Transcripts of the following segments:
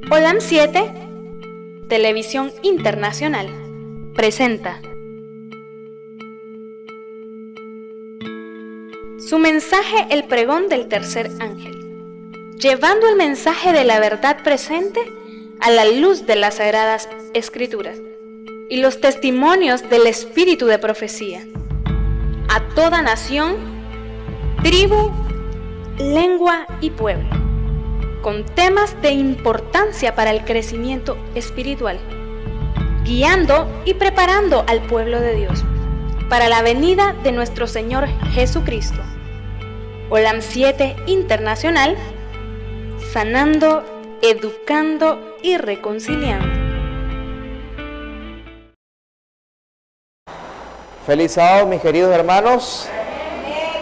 Olam 7, Televisión Internacional, presenta su mensaje, el pregón del tercer ángel, llevando el mensaje de la verdad presente a la luz de las sagradas escrituras y los testimonios del espíritu de profecía, a toda nación, tribu, lengua y pueblo, con temas de importancia para el crecimiento espiritual, guiando y preparando al pueblo de Dios para la venida de nuestro Señor Jesucristo. Olam 7 Internacional, sanando, educando y reconciliando. Feliz sábado, mis queridos hermanos.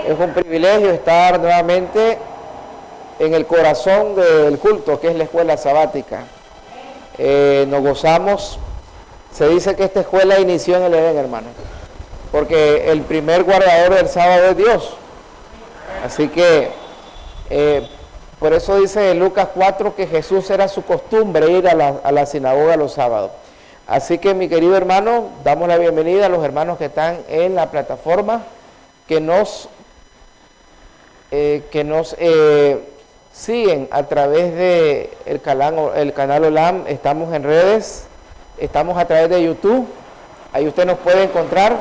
Es un privilegio estar nuevamente en el corazón del culto, que es la escuela sabática. Nos gozamos. Se dice que esta escuela inició en el Edén, hermanos, porque el primer guardador del sábado es Dios. Así que por eso dice en Lucas 4 que Jesús era su costumbre ir a la sinagoga los sábados. Así que, mi querido hermano, damos la bienvenida a los hermanos que están en la plataforma, que nos siguen a través de el canal Olam. Estamos en redes, estamos a través de YouTube, ahí usted nos puede encontrar.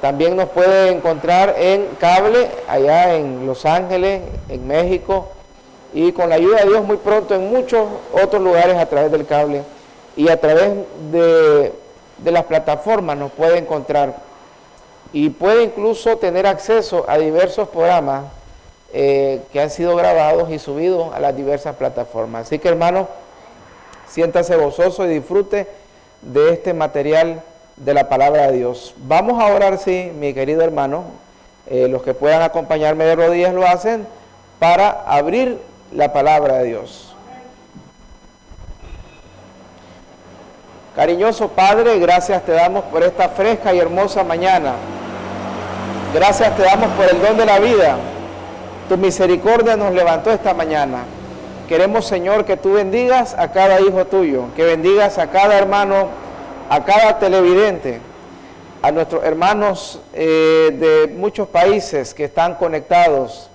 También nos puede encontrar en cable, allá en Los Ángeles, en México, y con la ayuda de Dios muy pronto en muchos otros lugares a través del cable. Y a través de las plataformas nos puede encontrar, y puede incluso tener acceso a diversos programas que han sido grabados y subidos a las diversas plataformas. Así que, hermano, siéntase gozoso y disfrute de este material de la palabra de Dios. Vamos a orar, sí, mi querido hermano. Los que puedan acompañarme de rodillas lo hacen para abrir la palabra de Dios. Cariñoso Padre, gracias te damos por esta fresca y hermosa mañana. Gracias te damos por el don de la vida. Tu misericordia nos levantó esta mañana. Queremos, Señor, que tú bendigas a cada hijo tuyo, que bendigas a cada hermano, a cada televidente, a nuestros hermanos de muchos países que están conectados,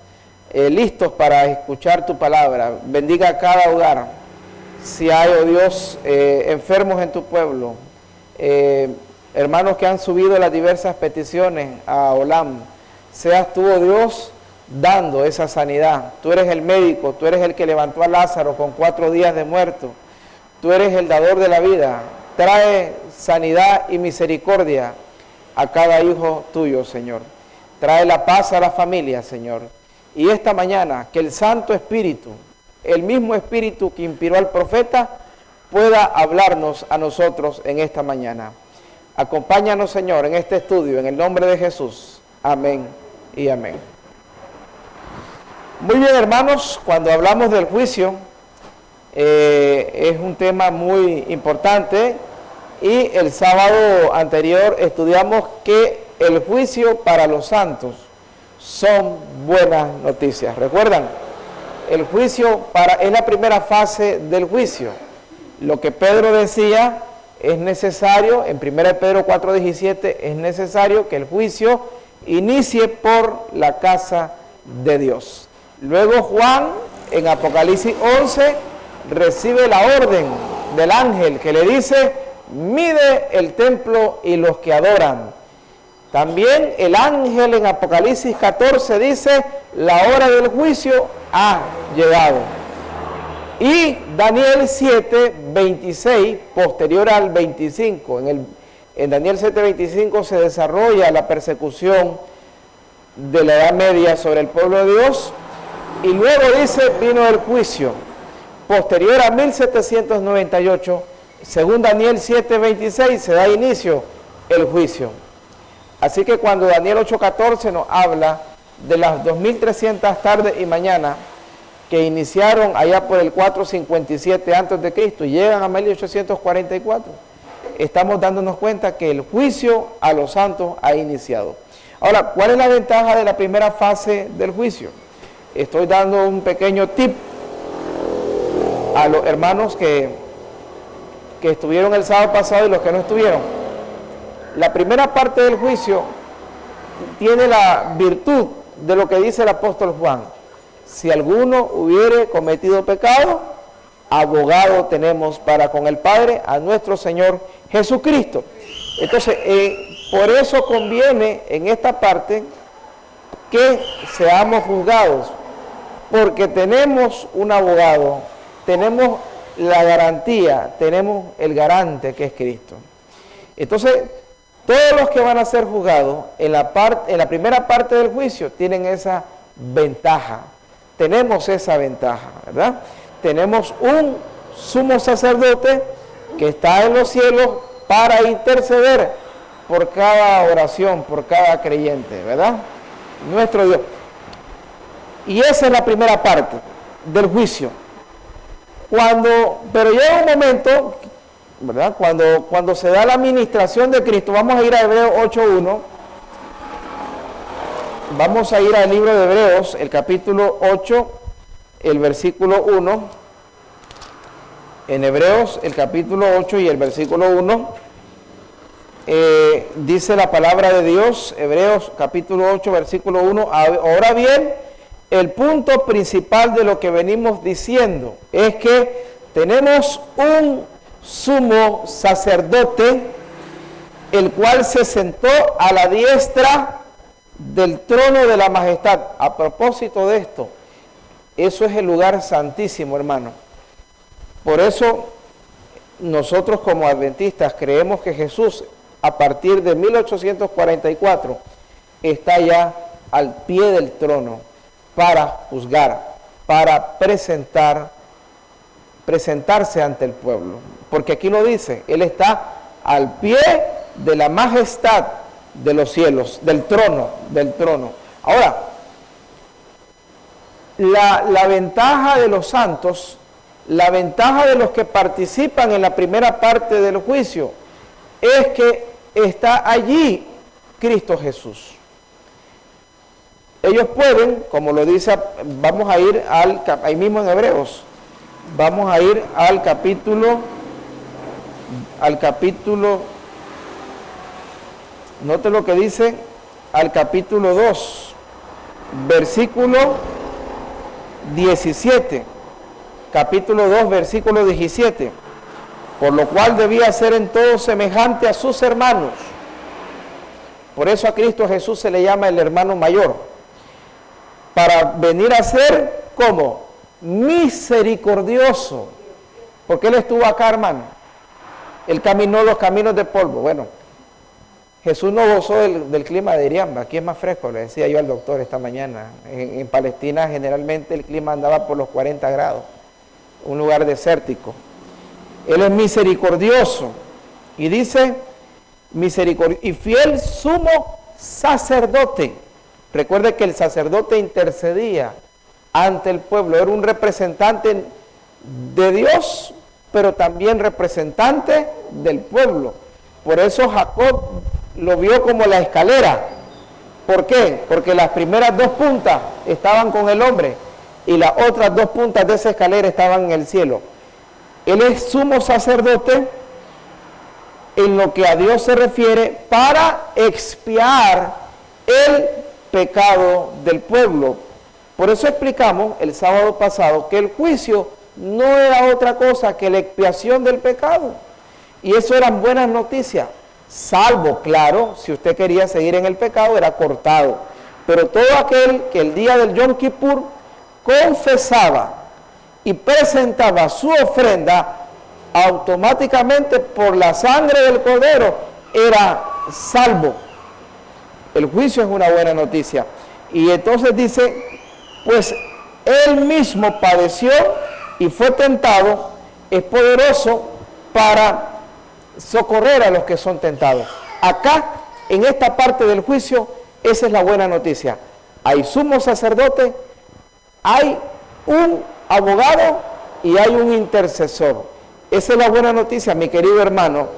listos para escuchar tu palabra. Bendiga a cada hogar. Si hay, oh Dios, enfermos en tu pueblo, hermanos que han subido las diversas peticiones a Olam, seas tú, oh Dios, dando esa sanidad. Tú eres el médico, tú eres el que levantó a Lázaro con 4 días de muerto, tú eres el dador de la vida. Trae sanidad y misericordia a cada hijo tuyo, Señor. Trae la paz a la familia, Señor. Y esta mañana, que el Santo Espíritu, el mismo Espíritu que inspiró al profeta, pueda hablarnos a nosotros en esta mañana. Acompáñanos, Señor, en este estudio, en el nombre de Jesús. Amén y amén. Muy bien, hermanos, cuando hablamos del juicio, es un tema muy importante, y el sábado anterior estudiamos que el juicio para los santos son buenas noticias. ¿Recuerdan? El juicio es la primera fase del juicio. Lo que Pedro decía, es necesario, en 1 Pedro 4:17, es necesario que el juicio inicie por la casa de Dios. Luego Juan, en Apocalipsis 11, recibe la orden del ángel que le dice: mide el templo y los que adoran. También el ángel en Apocalipsis 14 dice: la hora del juicio ha llegado. Y Daniel 7:26, posterior al 25, en Daniel 7:25 se desarrolla la persecución de la Edad Media sobre el pueblo de Dios, y luego dice: vino el juicio. Posterior a 1798, según Daniel 7:26, se da inicio el juicio. Así que cuando Daniel 8:14 nos habla de las 2300 tardes y mañanas que iniciaron allá por el 457 a.C. y llegan a 1844, estamos dándonos cuenta que el juicio a los santos ha iniciado. Ahora, ¿cuál es la ventaja de la primera fase del juicio? Estoy dando un pequeño tip a los hermanos que estuvieron el sábado pasado y los que no estuvieron. La primera parte del juicio tiene la virtud de lo que dice el apóstol Juan. Si alguno hubiere cometido pecado, abogado tenemos para con el Padre, a nuestro Señor Jesucristo. Entonces, por eso conviene en esta parte que seamos juzgados, porque tenemos un abogado, tenemos la garantía, tenemos el garante que es Cristo. Entonces, todos los que van a ser juzgados en la primera parte del juicio tienen esa ventaja. Tenemos esa ventaja, ¿verdad? Tenemos un sumo sacerdote que está en los cielos para interceder por cada oración, por cada creyente, ¿verdad? Nuestro Dios. Y esa es la primera parte del juicio. Pero llega un momento, ¿verdad? Cuando se da la administración de Cristo, vamos a ir a Hebreos 8.1. Vamos a ir al libro de Hebreos, el capítulo 8, el versículo 1. En Hebreos, el capítulo 8 y el versículo 1, dice la palabra de Dios, Hebreos capítulo 8, versículo 1. Ahora bien, el punto principal de lo que venimos diciendo es que tenemos un sumo sacerdote, el cual se sentó a la diestra del trono de la majestad. A propósito de esto, eso es el lugar santísimo, hermano. Por eso nosotros como adventistas creemos que Jesús, a partir de 1844, está ya al pie del trono para juzgar, para presentarse ante el pueblo. Porque aquí lo dice, Él está al pie de la majestad de los cielos, del trono. Ahora, la ventaja de los santos, la ventaja de los que participan en la primera parte del juicio, es que está allí Cristo Jesús. Ellos pueden, como lo dice, vamos a ir ahí mismo en Hebreos, vamos a ir al capítulo, note lo que dice, al capítulo 2, versículo 17, capítulo 2, versículo 17, por lo cual debía ser en todo semejante a sus hermanos. Por eso a Cristo Jesús se le llama el hermano mayor, para venir a ser como misericordioso, porque Él estuvo acá, hermano. Él caminó los caminos de polvo. Bueno, Jesús no gozó del clima de Iriamba, aquí es más fresco, le decía yo al doctor esta mañana. En Palestina generalmente el clima andaba por los 40 grados, un lugar desértico. Él es misericordioso, y dice, y fiel sumo sacerdote. Recuerde que el sacerdote intercedía ante el pueblo, era un representante de Dios, pero también representante del pueblo. Por eso Jacob lo vio como la escalera. ¿Por qué? Porque las primeras dos puntas estaban con el hombre y las otras dos puntas de esa escalera estaban en el cielo. Él es sumo sacerdote en lo que a Dios se refiere para expiar el pecado del pueblo. Por eso explicamos el sábado pasado que el juicio no era otra cosa que la expiación del pecado. Y eso eran buenas noticias, salvo, claro, si usted quería seguir en el pecado, era cortado. Pero todo aquel que el día del Yom Kippur confesaba y presentaba su ofrenda, automáticamente por la sangre del Cordero era salvo. El juicio es una buena noticia. Y entonces dice, pues Él mismo padeció y fue tentado, es poderoso para socorrer a los que son tentados. Acá, en esta parte del juicio, esa es la buena noticia. Hay sumo sacerdote, hay un abogado y hay un intercesor. Esa es la buena noticia, mi querido hermano,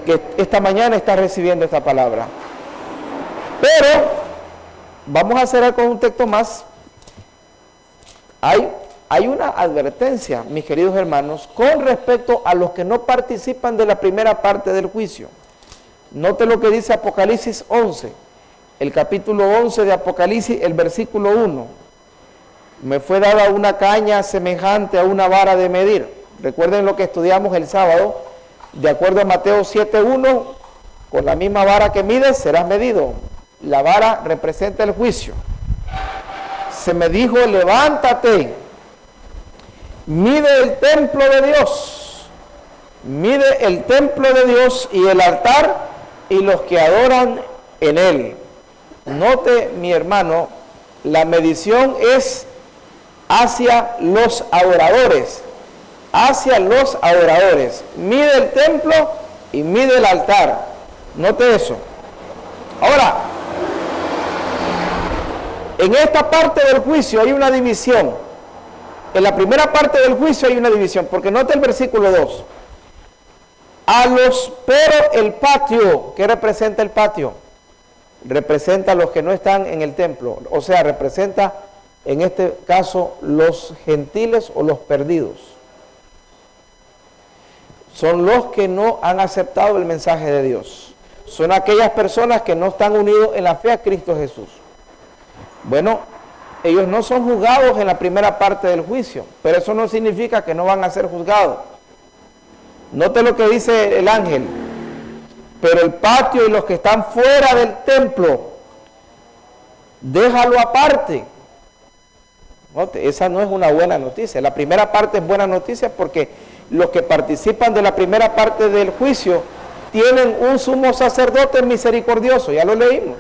que esta mañana está recibiendo esta palabra. Pero vamos a cerrar con un texto más. Hay hay una advertencia, mis queridos hermanos, con respecto a los que no participan de la primera parte del juicio. Note lo que dice Apocalipsis 11, el capítulo 11 de Apocalipsis, el versículo 1. Me fue dada una caña semejante a una vara de medir. Recuerden lo que estudiamos el sábado, de acuerdo a Mateo 7:1, con la misma vara que mides serás medido. La vara representa el juicio. Se me dijo, levántate, mide el templo de Dios, mide el templo de Dios y el altar y los que adoran en él. Note, mi hermano, la medición es hacia los adoradores, mide el templo y mide el altar. Note eso. Ahora, en esta parte del juicio hay una división. En la primera parte del juicio hay una división, porque note el versículo 2. Pero el patio, ¿qué representa el patio? Representa a los que no están en el templo, o sea, representa en este caso los gentiles o los perdidos. Son los que no han aceptado el mensaje de Dios. Son aquellas personas que no están unidos en la fe a Cristo Jesús. Bueno, ellos no son juzgados en la primera parte del juicio, pero eso no significa que no van a ser juzgados. Note lo que dice el ángel. Pero el patio y los que están fuera del templo, déjalo aparte. Note, esa no es una buena noticia. La primera parte es buena noticia porque los que participan de la primera parte del juicio tienen un sumo sacerdote misericordioso, ya lo leímos.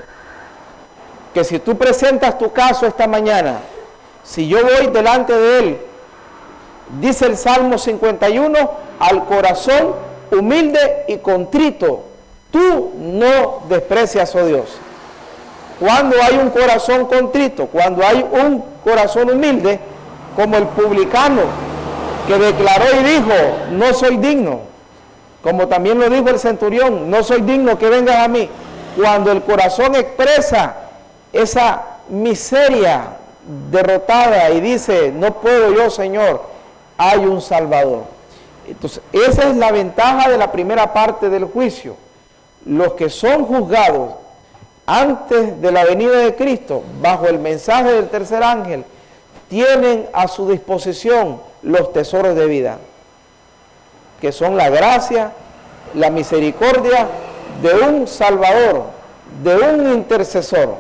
Que si tú presentas tu caso esta mañana, si yo voy delante de él, dice el Salmo 51, al corazón humilde y contrito, tú no desprecias, oh Dios. Cuando hay un corazón contrito, cuando hay un corazón humilde, como el publicano que declaró y dijo, no soy digno, como también lo dijo el centurión, no soy digno que vengas a mí. Cuando el corazón expresa esa miseria derrotada y dice, no puedo yo, Señor, hay un Salvador. Entonces, esa es la ventaja de la primera parte del juicio. Los que son juzgados antes de la venida de Cristo, bajo el mensaje del tercer ángel, tienen a su disposición los tesoros de vida, que son la gracia, la misericordia de un Salvador, de un intercesor.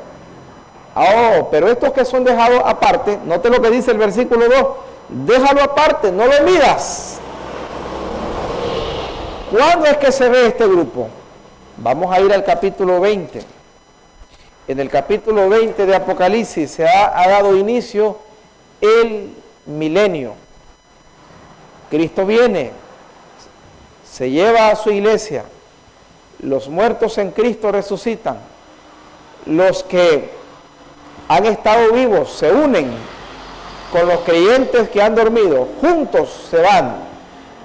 Oh, pero estos que son dejados aparte, note lo que dice el versículo 2, déjalo aparte, no lo midas. ¿Cuándo es que se ve este grupo? Vamos a ir al capítulo 20. En el capítulo 20 de Apocalipsis se ha dado inicio el milenio. Cristo viene, se lleva a su iglesia, los muertos en Cristo resucitan, los que han estado vivos se unen con los creyentes que han dormido, juntos se van,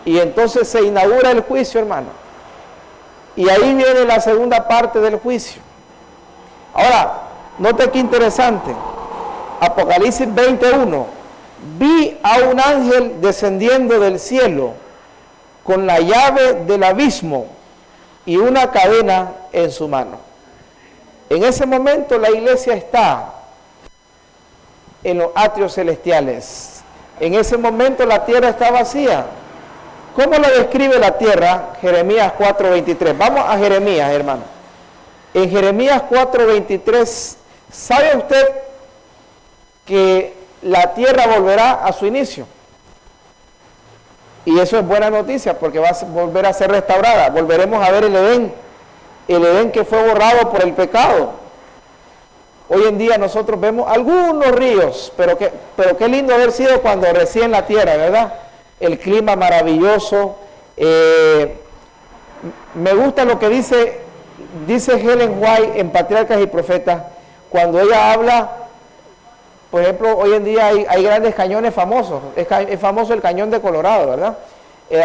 y entonces se inaugura el juicio, hermano. Y ahí viene la segunda parte del juicio. Ahora, note qué interesante. Apocalipsis 21. Vi a un ángel descendiendo del cielo con la llave del abismo y una cadena en su mano. En ese momento la iglesia está en los atrios celestiales. En ese momento la tierra está vacía. ¿Cómo lo describe la tierra? Jeremías 4:23. Vamos a Jeremías, hermano. En Jeremías 4:23, ¿sabe usted que la tierra volverá a su inicio? Y eso es buena noticia porque va a volver a ser restaurada. Volveremos a ver el Edén que fue borrado por el pecado. Hoy en día nosotros vemos algunos ríos, pero qué lindo haber sido cuando recién la tierra, ¿verdad? El clima maravilloso. Me gusta lo que dice Ellen White en Patriarcas y Profetas, cuando ella habla, por ejemplo, hoy en día hay grandes cañones famosos. Es famoso el cañón de Colorado, ¿verdad?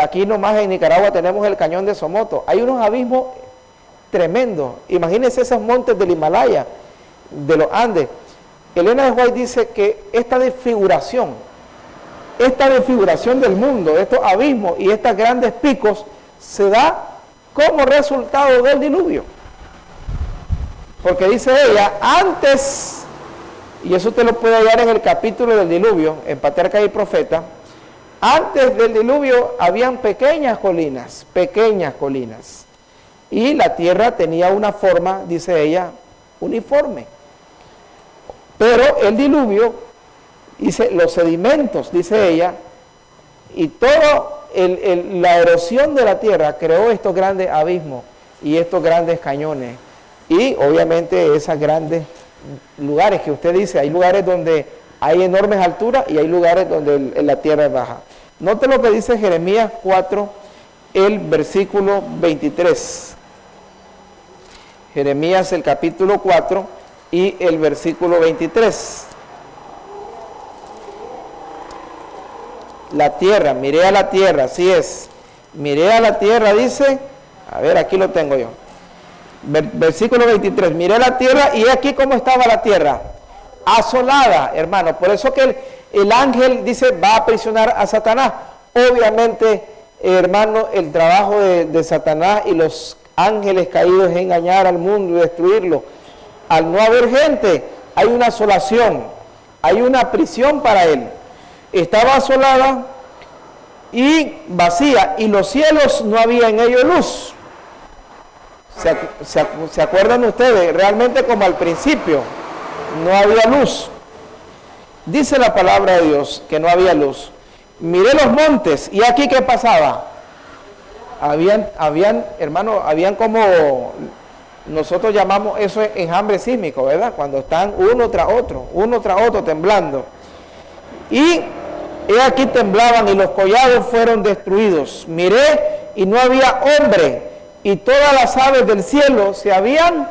Aquí nomás en Nicaragua tenemos el cañón de Somoto. Hay unos abismos tremendos. Imagínense esos montes del Himalaya, de los Andes. Elena de White dice que esta desfiguración esta desfiguración del mundo, estos abismos y estos grandes picos, se da como resultado del diluvio. Porque dice ella, antes, y eso te lo puede hallar en el capítulo del diluvio, en Patriarca y Profeta, antes del diluvio habían pequeñas colinas, y la tierra tenía una forma, dice ella, uniforme. Pero el diluvio, dice, los sedimentos, dice ella, y toda la erosión de la tierra creó estos grandes abismos y estos grandes cañones. Y obviamente esos grandes lugares que usted dice, hay lugares donde hay enormes alturas y hay lugares donde la tierra es baja. Note lo que dice Jeremías 4, el versículo 23. Jeremías el capítulo 4 y el versículo 23. La tierra, miré a la tierra, así es. Miré a la tierra, dice, a ver, aquí lo tengo yo. Versículo 23, miré la tierra y aquí cómo estaba la tierra, asolada, hermano. Por eso que el ángel dice, va a aprisionar a Satanás. Obviamente, hermano, el trabajo de Satanás y los ángeles caídos es engañar al mundo y destruirlo. Al no haber gente, hay una asolación, hay una prisión para él. Estaba asolada y vacía, y los cielos no había en ellos luz. ¿Se acuerdan ustedes? Realmente como al principio no había luz. Dice la palabra de Dios que no había luz. Miré los montes y aquí ¿qué pasaba? Hermano, habían como nosotros llamamos eso enjambre sísmico, ¿verdad? Cuando están uno tras otro temblando. Y he aquí temblaban y los collados fueron destruidos. Miré y no había hombre, y todas las aves del cielo se habían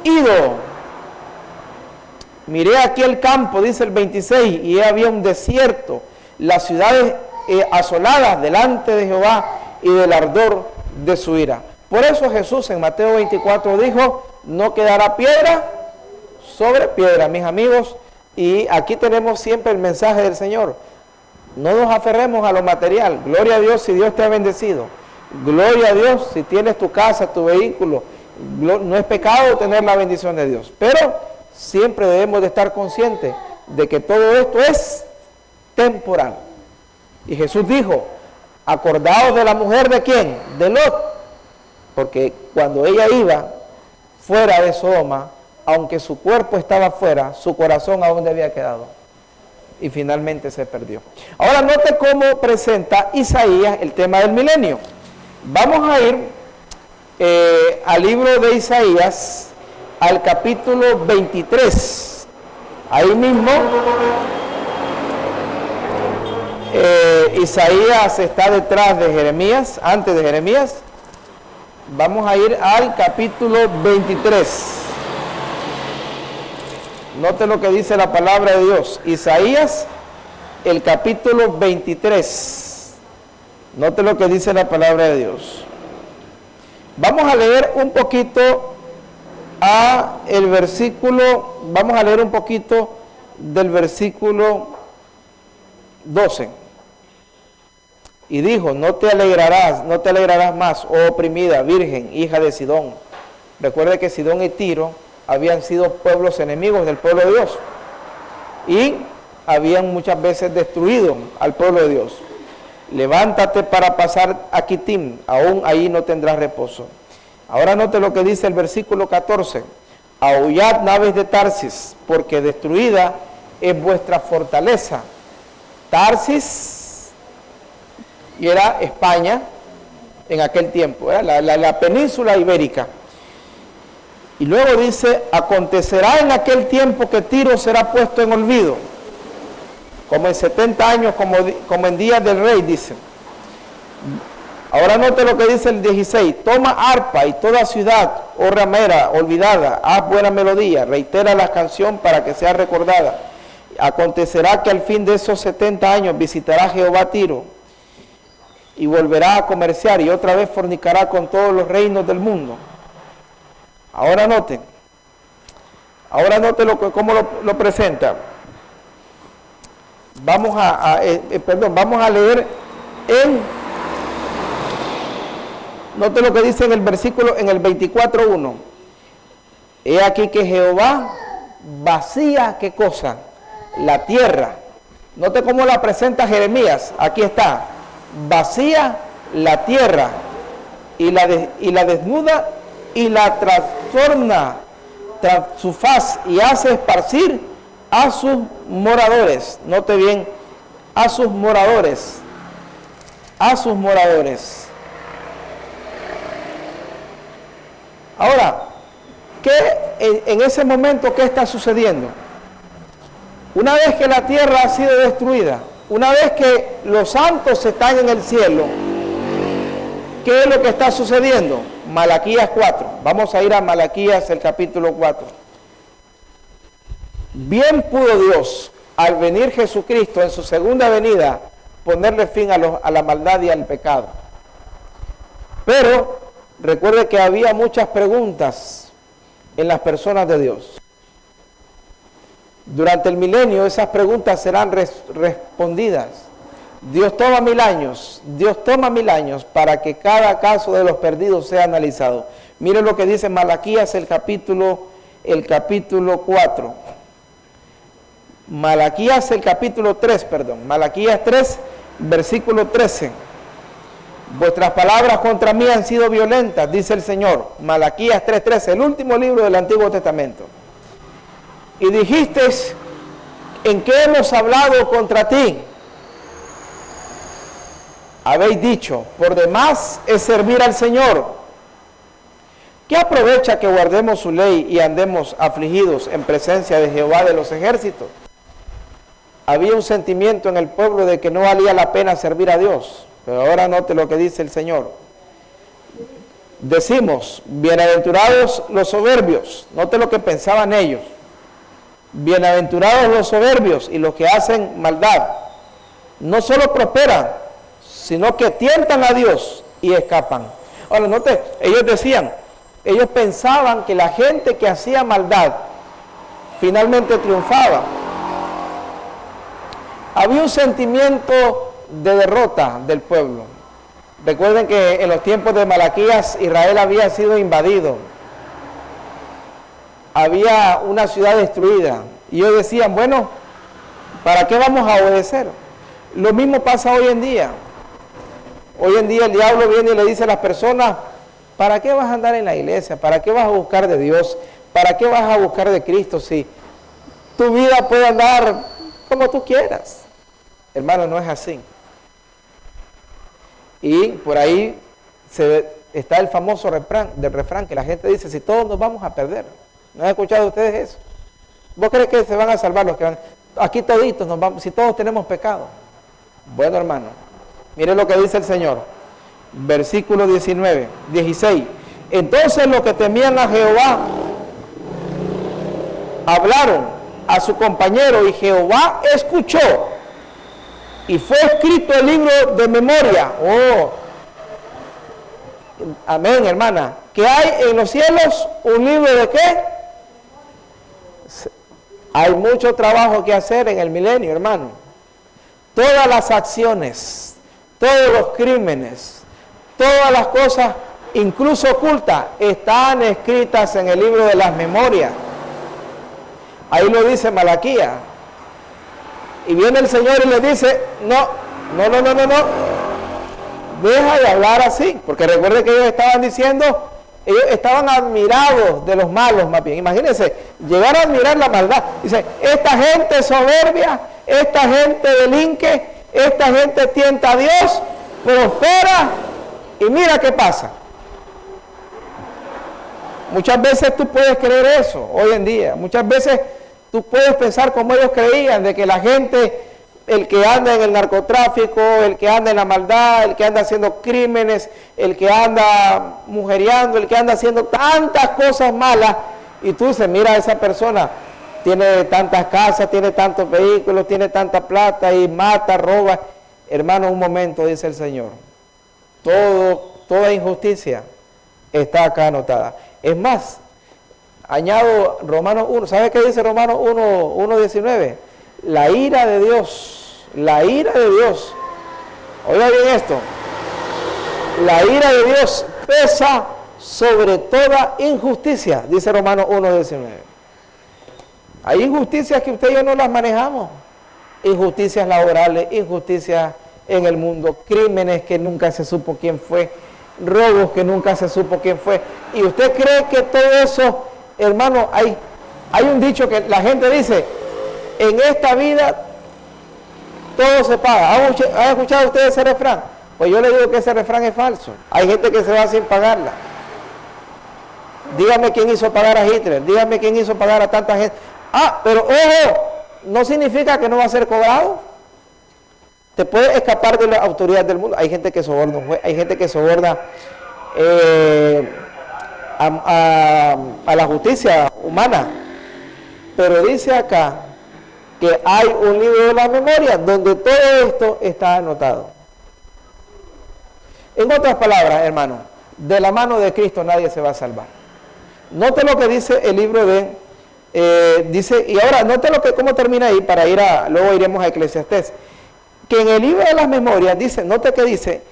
ido. Miré aquí el campo, dice el 26, y había un desierto, las ciudades asoladas delante de Jehová y del ardor de su ira. Por eso Jesús en Mateo 24 dijo, no quedará piedra sobre piedra, mis amigos. Y aquí tenemos siempre el mensaje del Señor. No nos aferremos a lo material. Gloria a Dios si Dios te ha bendecido. Gloria a Dios si tienes tu casa, tu vehículo. No es pecado tener la bendición de Dios. Pero siempre debemos de estar conscientes de que todo esto es temporal. Y Jesús dijo, acordaos de la mujer de quién, de Lot. Porque cuando ella iba fuera de Sodoma, aunque su cuerpo estaba fuera, su corazón aún había quedado. Y finalmente se perdió. Ahora note cómo presenta Isaías el tema del milenio. Vamos a ir al libro de Isaías, al capítulo 23. Ahí mismo, Isaías está detrás de Jeremías, antes de Jeremías. Vamos a ir al capítulo 23. Note lo que dice la palabra de Dios. Isaías, el capítulo 23. Note lo que dice la palabra de Dios. Vamos a leer un poquito el versículo, vamos a leer un poquito del versículo 12. Y dijo, no te alegrarás más, oh oprimida, virgen, hija de Sidón. Recuerde que Sidón y Tiro habían sido pueblos enemigos del pueblo de Dios. Y habían muchas veces destruido al pueblo de Dios. Levántate para pasar a Quitim, aún ahí no tendrás reposo. Ahora note lo que dice el versículo 14. Aullad naves de Tarsis, porque destruida es vuestra fortaleza. Tarsis y era España en aquel tiempo, la península ibérica. Y luego dice, acontecerá en aquel tiempo que Tiro será puesto en olvido, como en 70 años, como en días del rey, dice. Ahora note lo que dice el 16, toma arpa y toda ciudad, oh ramera, olvidada, haz buena melodía, reitera la canción para que sea recordada. Acontecerá que al fin de esos 70 años visitará Jehová Tiro, y volverá a comerciar y otra vez fornicará con todos los reinos del mundo. Ahora note cómo lo presenta. Vamos a leer note lo que dice en el versículo, en el 24:1. He aquí que Jehová vacía, ¿qué cosa? La tierra. Note cómo la presenta Jeremías. Aquí está. Vacía la tierra y la desnuda y la trastorna tras su faz y hace esparcir a sus moradores. Note bien, a sus moradores. A sus moradores. Ahora, ¿qué en ese momento qué está sucediendo? Una vez que la tierra ha sido destruida, una vez que los santos están en el cielo, ¿qué es lo que está sucediendo? Malaquías 4. Vamos a ir a Malaquías, el capítulo 4. Bien pudo Dios, al venir Jesucristo en su segunda venida, ponerle fin a la maldad y al pecado. Pero recuerde que había muchas preguntas en las personas de Dios. Durante el milenio esas preguntas serán respondidas. Dios toma 1000 años para que cada caso de los perdidos sea analizado. Miren lo que dice Malaquías, el capítulo 4. Malaquías, el capítulo 3, Malaquías 3, versículo 13. Vuestras palabras contra mí han sido violentas, dice el Señor. Malaquías 3:13, el último libro del Antiguo Testamento. Y dijisteis, ¿en qué hemos hablado contra ti? Habéis dicho, por demás es servir al Señor. ¿Qué aprovecha que guardemos su ley y andemos afligidos en presencia de Jehová de los ejércitos? Había un sentimiento en el pueblo de que no valía la pena servir a Dios. Pero ahora note lo que dice el Señor. Decimos, bienaventurados los soberbios. Note lo que pensaban ellos. Bienaventurados los soberbios y los que hacen maldad. No solo prosperan, sino que tientan a Dios y escapan. Ahora note, ellos pensaban que la gente que hacía maldad finalmente triunfaba. Había un sentimiento de derrota del pueblo. Recuerden que en los tiempos de Malaquías Israel había sido invadido. Había una ciudad destruida. Y ellos decían, bueno, ¿para qué vamos a obedecer? Lo mismo pasa hoy en día. Hoy en día el diablo viene y le dice a las personas, ¿para qué vas a andar en la iglesia? ¿Para qué vas a buscar de Dios? ¿Para qué vas a buscar de Cristo si tu vida puede andar como tú quieras? Hermano, no es así. Y por ahí está el famoso refrán que la gente dice, si todos nos vamos a perder. ¿No han escuchado ustedes eso? ¿Vos crees que se van a salvar los que van? Aquí toditos nos vamos, si todos tenemos pecado. Bueno, hermano, mire lo que dice el Señor. Versículo 16. Entonces los que temían a Jehová hablaron a su compañero y Jehová escuchó. Y fue escrito el libro de memoria. Oh, amén, hermana. ¿Que hay en los cielos un libro de qué? Hay mucho trabajo que hacer en el milenio, hermano. Todas las acciones, todos los crímenes, todas las cosas, incluso ocultas, están escritas en el libro de las memorias. Ahí lo dice Malaquías. Y viene el Señor y le dice, no, deja de hablar así, porque recuerde que ellos estaban admirados de los malos más bien. Imagínense, llegar a admirar la maldad. Dice, esta gente soberbia, esta gente delinque, esta gente tienta a Dios, prospera, y mira qué pasa. Muchas veces tú puedes creer eso hoy en día, muchas veces tú puedes pensar como ellos creían, de que la gente, el que anda en el narcotráfico, el que anda en la maldad, el que anda haciendo crímenes, el que anda mujeriando, el que anda haciendo tantas cosas malas, y tú dices, mira, esa persona tiene tantas casas, tiene tantos vehículos, tiene tanta plata y mata, roba. Hermano, un momento, dice el Señor, toda injusticia está acá anotada. Es más, añado Romanos 1, ¿sabe qué dice Romanos 1:19? La ira de Dios La ira de Dios. Oiga bien esto. La ira de Dios pesa sobre toda injusticia, dice Romanos 1:19. Hay injusticias que usted y yo no las manejamos. Injusticias laborales, injusticias en el mundo, crímenes que nunca se supo quién fue, robos que nunca se supo quién fue. Y usted cree que todo eso, hermano, hay un dicho que la gente dice, en esta vida todo se paga. ¿Han escuchado ustedes ese refrán? Pues yo le digo que ese refrán es falso. Hay gente que se va sin pagarla. Dígame quién hizo pagar a Hitler, dígame quién hizo pagar a tanta gente. Ah, pero ojo, no significa que no va a ser cobrado. Te puede escapar de la autoridad del mundo. Hay gente que soborna un juez, hay gente que soborna a la justicia humana. Pero dice acá que hay un libro de la memoria donde todo esto está anotado. En otras palabras, hermano, de la mano de Cristo nadie se va a salvar. Note lo que dice el libro de, dice, y ahora note cómo termina ahí, para ir luego iremos a Eclesiastés, que en el libro de las memorias dice, note que dice,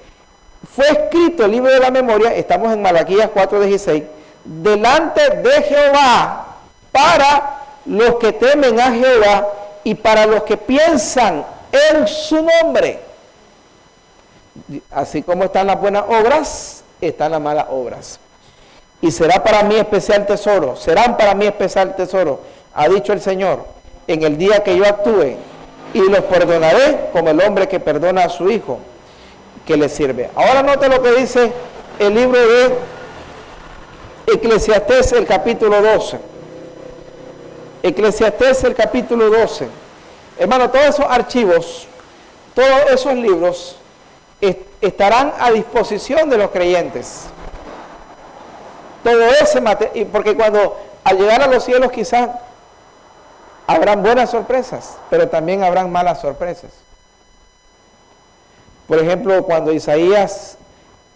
fue escrito el libro de la memoria, estamos en Malaquías 4:16, delante de Jehová, para los que temen a Jehová y para los que piensan en su nombre. Así como están las buenas obras, están las malas obras. Y será para mí especial tesoro, serán para mí especial tesoro, ha dicho el Señor, en el día que yo actúe, y los perdonaré como el hombre que perdona a su hijo, que le sirve. Ahora note lo que dice el libro de Eclesiastés, el capítulo 12. Eclesiastés, el capítulo 12. Hermano, todos esos archivos, todos esos libros estarán a disposición de los creyentes. Todo ese material, porque cuando al llegar a los cielos quizás habrán buenas sorpresas, pero también habrán malas sorpresas. Por ejemplo, cuando Isaías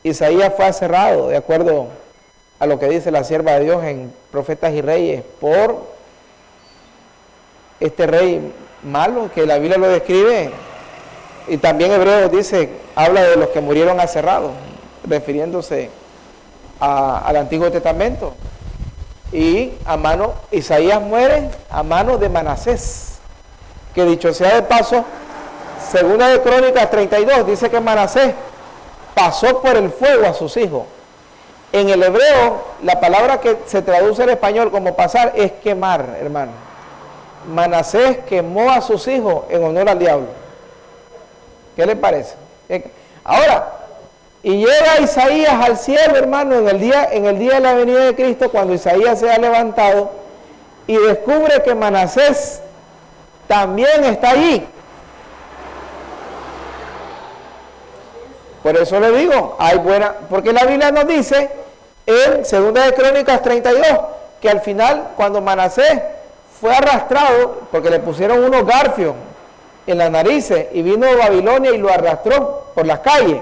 fue aserrado, de acuerdo a lo que dice la sierva de Dios en Profetas y Reyes, por este rey malo, que la Biblia lo describe, y también Hebreos dice, habla de los que murieron aserrados, refiriéndose al Antiguo Testamento. Y Isaías muere a mano de Manasés, que dicho sea de paso, segunda de Crónicas 32 dice que Manasés pasó por el fuego a sus hijos. En el hebreo, la palabra que se traduce en español como pasar es quemar, hermano. Manasés quemó a sus hijos en honor al diablo. ¿Qué le parece? Ahora, y llega Isaías al cielo, hermano, en el día de la venida de Cristo, cuando Isaías se ha levantado y descubre que Manasés también está allí. Por eso le digo, porque la Biblia nos dice en 2 de Crónicas 32 que al final, cuando Manasés fue arrastrado, porque le pusieron unos garfios en las narices y vino de Babilonia y lo arrastró por las calles.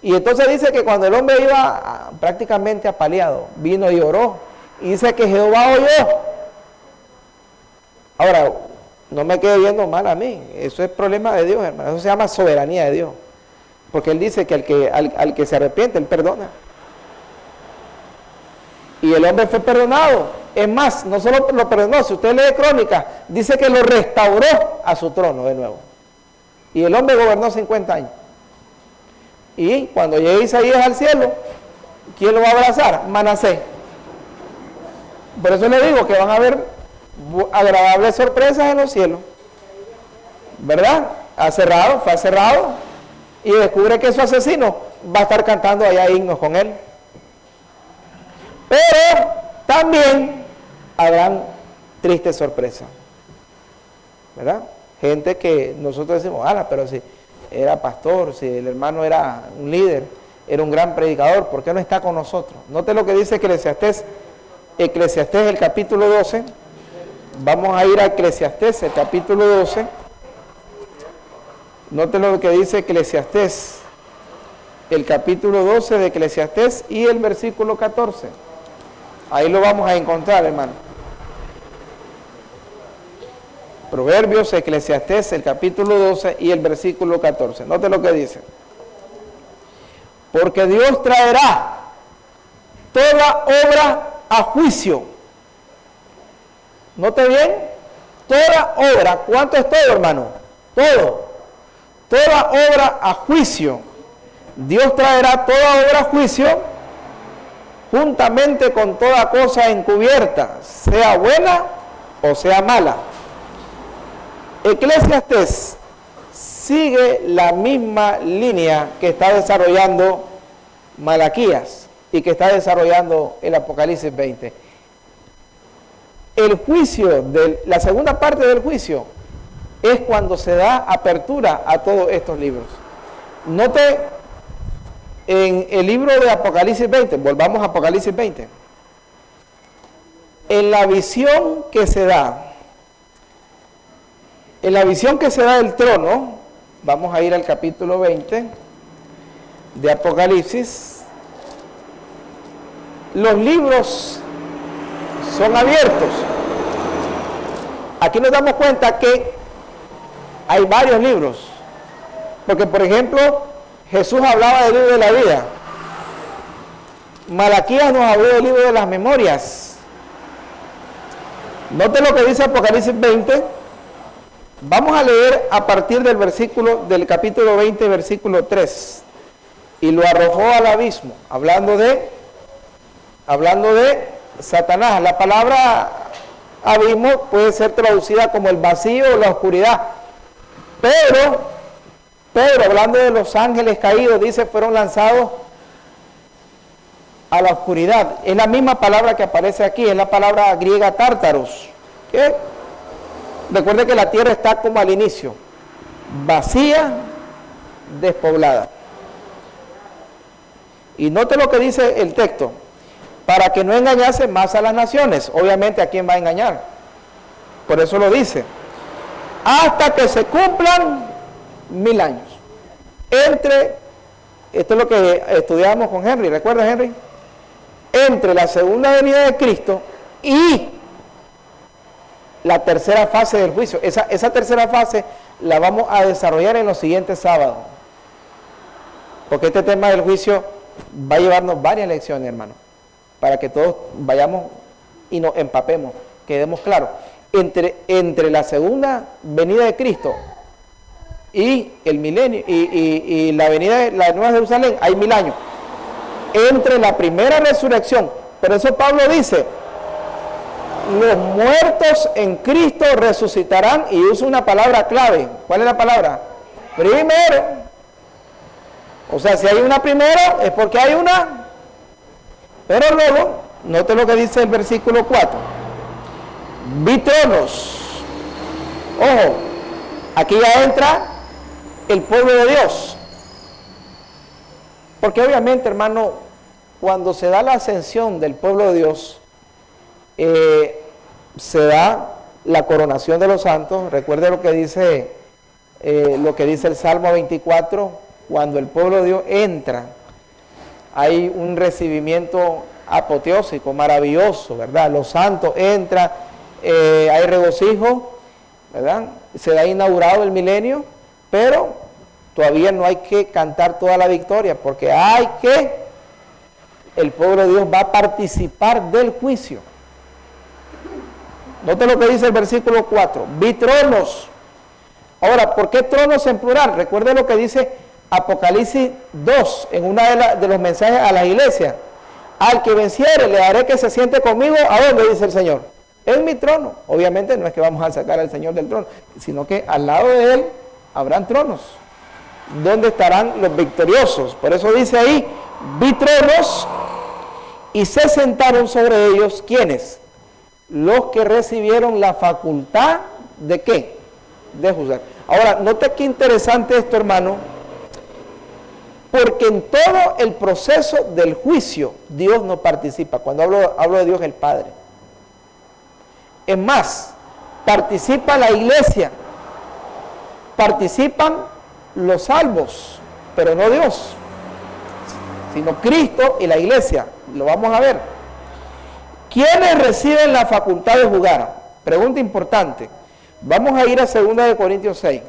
Y entonces dice que cuando el hombre iba prácticamente apaleado, vino y oró. Y dice que Jehová oyó. Ahora, no me quede viendo mal a mí. Eso es problema de Dios, hermano. Eso se llama soberanía de Dios. Porque Él dice que al que se arrepiente, Él perdona. Y el hombre fue perdonado. Es más, no solo lo perdonó, si usted lee Crónicas, dice que lo restauró a su trono de nuevo. Y el hombre gobernó 50 años. Y cuando llegue Isaías al cielo, ¿quién lo va a abrazar? Manasés. Por eso le digo que van a haber agradables sorpresas en los cielos. ¿Verdad? Fue aserrado. Y descubre que su asesino va a estar cantando allá himnos con él. Pero también habrán tristes sorpresas. ¿Verdad? Gente que nosotros decimos, pero si era pastor, si el hermano era un líder, era un gran predicador, ¿por qué no está con nosotros? Note lo que dice Eclesiastés, el capítulo 12. Vamos a ir a Eclesiastés, el capítulo 12. Note lo que dice Eclesiastés, el capítulo 12 de Eclesiastés y el versículo 14. Ahí lo vamos a encontrar, hermano. Proverbios, Eclesiastés, el capítulo 12 y el versículo 14. Note lo que dice. Porque Dios traerá toda obra a juicio. Note bien, toda obra. ¿Cuánto es todo, hermano? Todo. Toda obra a juicio. Dios traerá toda obra a juicio juntamente con toda cosa encubierta, sea buena o sea mala. Eclesiastés sigue la misma línea que está desarrollando Malaquías y que está desarrollando el Apocalipsis 20. El juicio, la segunda parte del juicio, es cuando se da apertura a todos estos libros. Note en el libro de Apocalipsis 20, volvamos a Apocalipsis 20, en la visión que se da del trono, vamos a ir al capítulo 20 de Apocalipsis, los libros son abiertos. Aquí nos damos cuenta que hay varios libros, porque por ejemplo Jesús hablaba del libro de la vida, Malaquías nos habló del libro de las memorias. Note lo que dice Apocalipsis 20. Vamos a leer a partir del capítulo 20, versículo 3. Y lo arrojó al abismo, hablando de Satanás. La palabra abismo puede ser traducida como el vacío o la oscuridad. Pero hablando de los ángeles caídos, dice, fueron lanzados a la oscuridad. Es la misma palabra que aparece aquí, es la palabra griega tártaros. ¿Qué? Recuerde que la tierra está como al inicio, vacía, despoblada. Y note lo que dice el texto, para que no engañase más a las naciones. Obviamente, ¿a quién va a engañar? Por eso lo dice, hasta que se cumplan 1000 años. Esto es lo que estudiamos con Henry, ¿recuerda, Henry? Entre la segunda venida de Cristo y la tercera fase del juicio. Esa tercera fase la vamos a desarrollar en los siguientes sábados, porque este tema del juicio va a llevarnos varias lecciones, hermano, para que todos vayamos y nos empapemos, quedemos claros. Entre la segunda venida de Cristo y el milenio y la venida de la Nueva Jerusalén hay 1000 años. Entre la primera resurrección, por eso Pablo dice, los muertos en Cristo resucitarán, y usa una palabra clave. ¿Cuál es la palabra? Primero. O sea, si hay una primero es porque hay una. Pero luego, note lo que dice el versículo 4. Vi tronos. Ojo, aquí ya entra el pueblo de Dios. Porque obviamente, hermano, cuando se da la ascensión del pueblo de Dios, se da la coronación de los santos. Recuerde lo que dice el Salmo 24, cuando el pueblo de Dios entra, hay un recibimiento apoteósico, maravilloso, ¿verdad? Los santos entran, hay regocijo, ¿verdad? Se da inaugurado el milenio, pero todavía no hay que cantar toda la victoria, porque el pueblo de Dios va a participar del juicio. Note lo que dice el versículo 4. Vi tronos. Ahora, ¿por qué tronos en plural? Recuerde lo que dice Apocalipsis 2, en uno de los mensajes a la iglesia. Al que venciere, le haré que se siente conmigo. ¿A dónde? Dice el Señor. En mi trono. Obviamente no es que vamos a sacar al Señor del trono, sino que al lado de Él habrán tronos, donde estarán los victoriosos. Por eso dice ahí, vi tronos y se sentaron sobre ellos, ¿quiénes? Los que recibieron la facultad de ¿qué? De juzgar. Ahora, note qué interesante esto, hermano, porque en todo el proceso del juicio Dios no participa. Cuando hablo de Dios, el Padre. Es más, participa la iglesia, participan los salvos, pero no Dios, sino Cristo y la iglesia. Lo vamos a ver. ¿Quiénes reciben la facultad de juzgar? Pregunta importante. Vamos a ir a 2 de Corintios 6.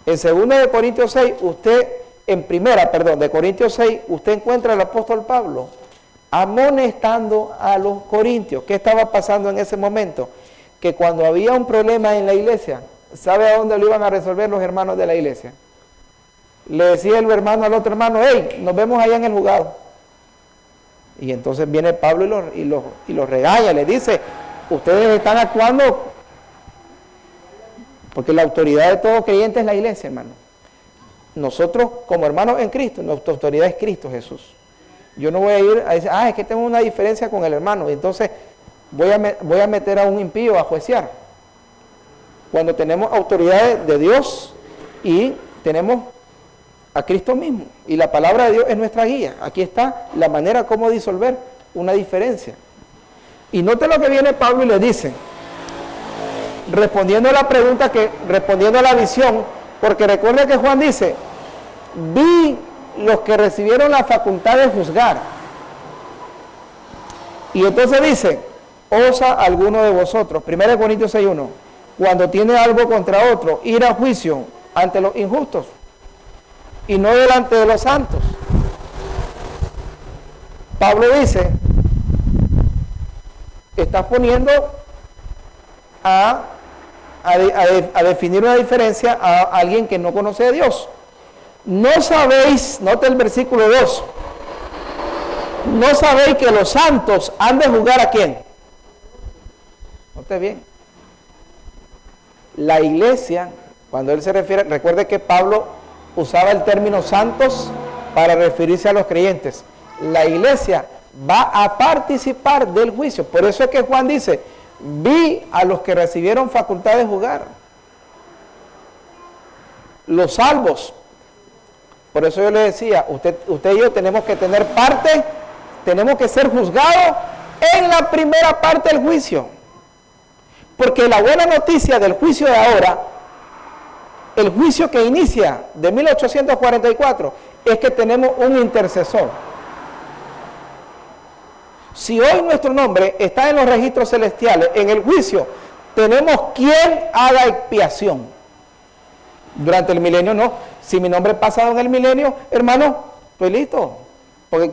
En 2 de Corintios 6, de Corintios 6, usted encuentra al apóstol Pablo amonestando a los corintios. ¿Qué estaba pasando en ese momento? Que cuando había un problema en la iglesia, ¿sabe a dónde lo iban a resolver los hermanos de la iglesia? Le decía el hermano al otro hermano, hey, nos vemos allá en el juzgado. Y entonces viene Pablo y los regaña, le dice, ustedes están actuando, porque la autoridad de todo creyente es la iglesia, hermano. Nosotros como hermanos en Cristo, nuestra autoridad es Cristo Jesús. Yo no voy a ir a decir, es que tengo una diferencia con el hermano, y entonces voy a meter a un impío a juiciar. Cuando tenemos autoridades de Dios y tenemos a Cristo mismo, y la palabra de Dios es nuestra guía. Aquí está la manera como disolver una diferencia. Y note lo que viene Pablo y le dice, respondiendo a la pregunta, respondiendo a la visión, porque recuerda que Juan dice, vi los que recibieron la facultad de juzgar. Y entonces dice, ¿osa alguno de vosotros? 1 Corintios 6:1, cuando tiene algo contra otro, ir a juicio ante los injustos y no delante de los santos. Pablo dice, estás poniendo a definir una diferencia a alguien que no conoce a Dios. No sabéis, note el versículo 2, no sabéis que los santos han de juzgar a quién. Note bien, la iglesia, cuando él se refiere, recuerde que Pablo usaba el término santos para referirse a los creyentes. La iglesia va a participar del juicio. Por eso es que Juan dice, vi a los que recibieron facultad de juzgar. Los salvos. Por eso yo le decía, usted y yo tenemos que tener parte, tenemos que ser juzgados en la primera parte del juicio. Porque la buena noticia del juicio de ahora, el juicio que inicia de 1844, es que tenemos un intercesor. Si hoy nuestro nombre está en los registros celestiales, en el juicio, tenemos quien haga expiación. Durante el milenio no. Si mi nombre es pasado en el milenio, hermano, pues listo. Porque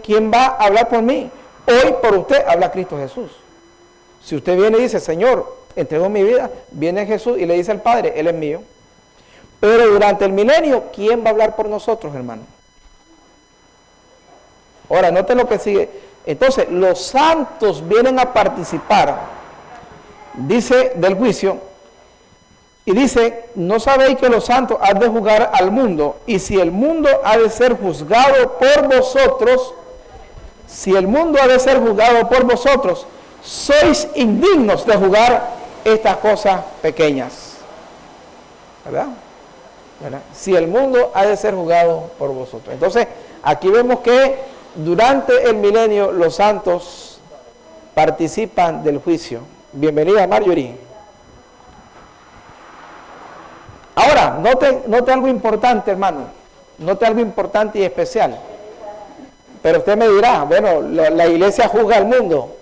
¿quién va a hablar por mí? Hoy por usted habla Cristo Jesús. Si usted viene y dice, Señor, entrego mi vida, viene Jesús y le dice al Padre, Él es mío. Pero durante el milenio, ¿quién va a hablar por nosotros, hermano? Ahora, noten lo que sigue. Entonces, los santos vienen a participar, dice, del juicio. Y dice, ¿no sabéis que los santos han de juzgar al mundo? Y si el mundo ha de ser juzgado por vosotros, si el mundo ha de ser juzgado por vosotros, sois indignos de juzgar estas cosas pequeñas. ¿Verdad? Si el mundo ha de ser juzgado por vosotros. Entonces, aquí vemos que durante el milenio los santos participan del juicio. Bienvenida, Marjorie. Ahora, note algo importante, hermano. Note algo importante y especial. Pero usted me dirá, bueno, la iglesia juzga al mundo.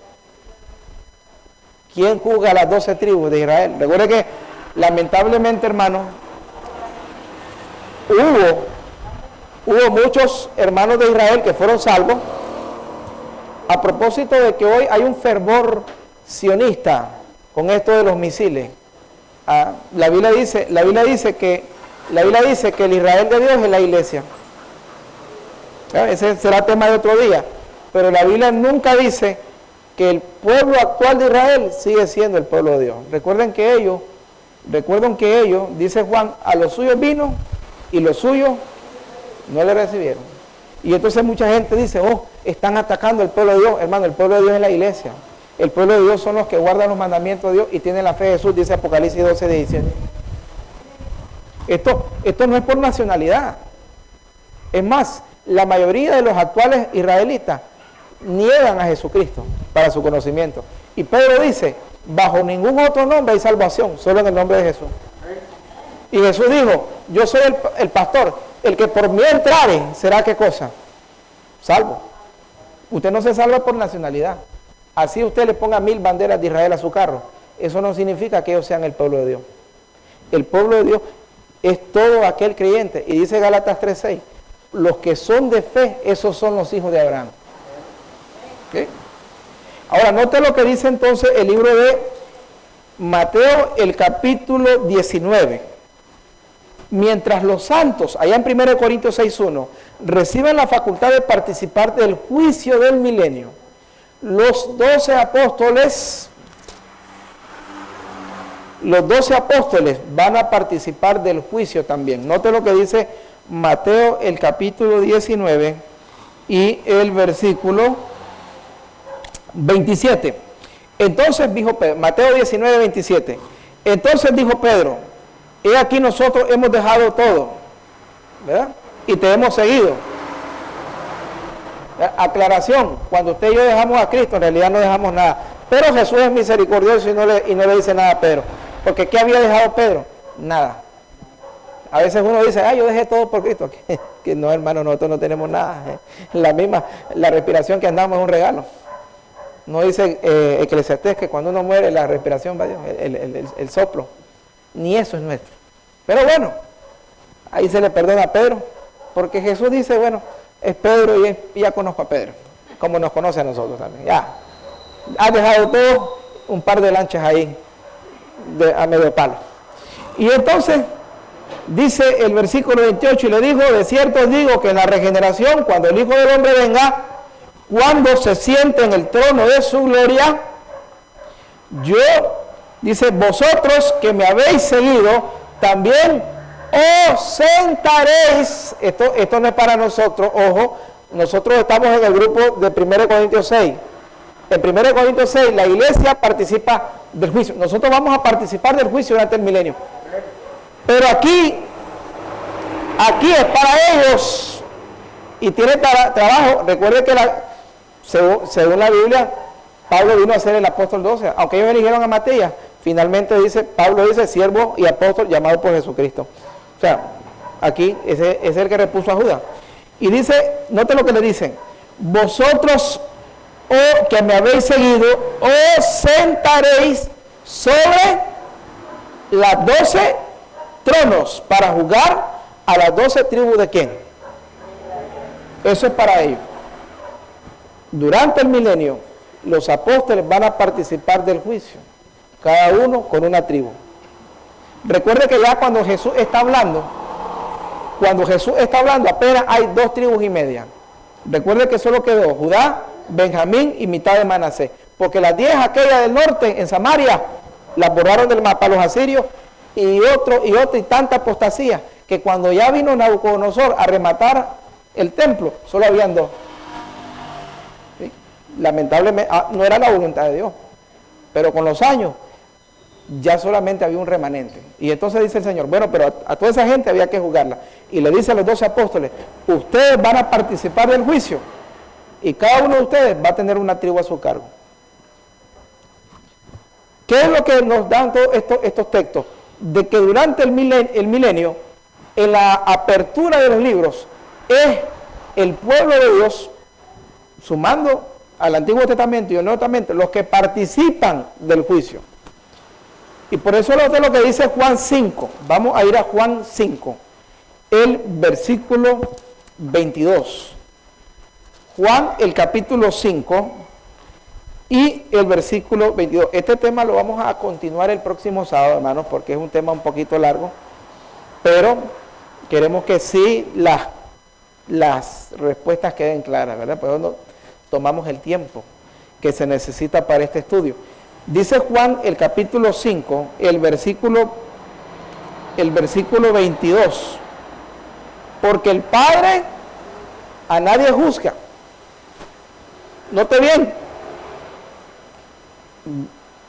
¿Quién juzga a las 12 tribus de Israel? Recuerde que, lamentablemente, hermano, hubo muchos hermanos de Israel que fueron salvos. A propósito de que hoy hay un fervor sionista con esto de los misiles. La Biblia dice que el Israel de Dios es la iglesia. Ese será tema de otro día. Pero la Biblia nunca dice que el pueblo actual de Israel sigue siendo el pueblo de Dios. Recuerden que ellos, dice Juan, a los suyos vino y los suyos no le recibieron. Y entonces mucha gente dice, están atacando al pueblo de Dios. Hermano, el pueblo de Dios es la iglesia. El pueblo de Dios son los que guardan los mandamientos de Dios y tienen la fe de Jesús, dice Apocalipsis 12:17. Esto no es por nacionalidad. Es más, la mayoría de los actuales israelitas niegan a Jesucristo para su conocimiento. Y Pedro dice, bajo ningún otro nombre hay salvación, solo en el nombre de Jesús. Y Jesús dijo, yo soy el pastor, el que por mí entrare, ¿será qué cosa? Salvo. Usted no se salva por nacionalidad. Así usted le ponga 1000 banderas de Israel a su carro eso no significa que ellos sean el pueblo de Dios. El pueblo de Dios es todo aquel creyente. Y dice Gálatas 3:6, los que son de fe, esos son los hijos de Abraham. ¿Okay? Ahora, note lo que dice entonces el libro de Mateo, el capítulo 19. Mientras los santos, allá en 1 Corintios 6:1, reciben la facultad de participar del juicio del milenio, los 12 apóstoles van a participar del juicio también. Note lo que dice Mateo, el capítulo 19 y el versículo 27. Entonces dijo Pedro, Mateo 19, 27. Entonces dijo Pedro, he aquí nosotros hemos dejado todo, ¿verdad? Y te hemos seguido. Aclaración, cuando usted y yo dejamos a Cristo, en realidad no dejamos nada. Pero Jesús es misericordioso y no le dice nada a Pedro. Porque ¿qué había dejado Pedro? Nada. A veces uno dice, yo dejé todo por Cristo. Que no, hermano, nosotros no tenemos nada. La respiración que andamos es un regalo. No dice Eclesiastés que cuando uno muere la respiración va a Dios, el soplo. Ni eso es nuestro. Pero bueno, ahí se le perdona a Pedro, porque Jesús dice, bueno, es Pedro y ya conozco a Pedro, como nos conoce a nosotros también. Ya, ha dejado todo, un par de lanchas ahí, a medio palo. Y entonces, dice el versículo 28, y le dijo, de cierto os digo que en la regeneración, cuando el Hijo del Hombre venga, cuando se siente en el trono de su gloria, yo, dice, vosotros que me habéis seguido, también os sentaréis. Esto no es para nosotros, ojo, nosotros estamos en el grupo de 1 Corintios 6. En 1 Corintios 6 la iglesia participa del juicio. Nosotros vamos a participar del juicio durante el milenio. Pero aquí es para ellos y tiene trabajo. Recuerde que según la Biblia, Pablo vino a ser el apóstol 12, aunque ellos eligieron a Matías. Finalmente Pablo dice, siervo y apóstol llamado por Jesucristo. O sea, aquí ese es el que repuso a Judas. Y dice, note lo que le dicen, vosotros, que me habéis seguido, os sentaréis sobre las 12 tronos para juzgar a las 12 tribus de quién. Eso es para ellos. Durante el milenio, los apóstoles van a participar del juicio, cada uno con una tribu. Recuerde que ya cuando Jesús está hablando, apenas hay 2 tribus y media. Recuerde que solo quedó Judá, Benjamín y mitad de Manasés, porque las 10 aquellas del norte en Samaria las borraron del mapa los asirios, y tanta apostasía, que cuando ya vino Nabucodonosor a rematar el templo, solo habían 2. ¿Sí? Lamentablemente, no era la voluntad de Dios, pero con los años ya solamente había un remanente. Y entonces dice el Señor, bueno, pero a toda esa gente había que juzgarla. Y le dice a los 12 apóstoles, ustedes van a participar del juicio, y cada uno de ustedes va a tener una tribu a su cargo. ¿Qué es lo que nos dan todos estos textos? De que durante el milenio, en la apertura de los libros, es el pueblo de Dios, sumando al Antiguo Testamento y al Nuevo Testamento, los que participan del juicio. Y por eso es lo que dice Juan 5. Vamos a ir a Juan 5, el versículo 22. Juan, el capítulo 5 y el versículo 22. Este tema lo vamos a continuar el próximo sábado, hermanos, porque es un tema un poquito largo, pero queremos que sí las respuestas queden claras, ¿verdad? Por eso tomamos el tiempo que se necesita para este estudio. Dice Juan, el capítulo 5, el versículo 22. Porque el Padre a nadie juzga. Note bien,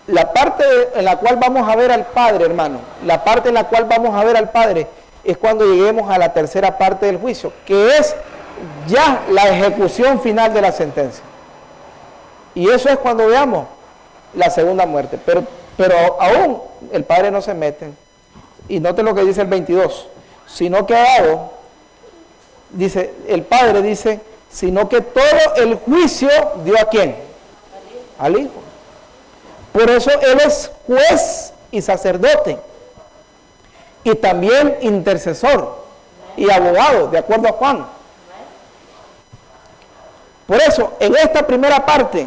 la parte en la cual vamos a ver al Padre, hermano, la parte en la cual vamos a ver al Padre es cuando lleguemos a la tercera parte del juicio, que es ya la ejecución final de la sentencia. Y eso es cuando veamos la segunda muerte. Pero aún el Padre no se mete. Y note lo que dice el 22. Sino que ha dado, dice, el Padre dice, sino que todo el juicio dio a quién. Al Hijo. Por eso Él es juez y sacerdote, y también intercesor y abogado, de acuerdo a Juan. Por eso, en esta primera parte,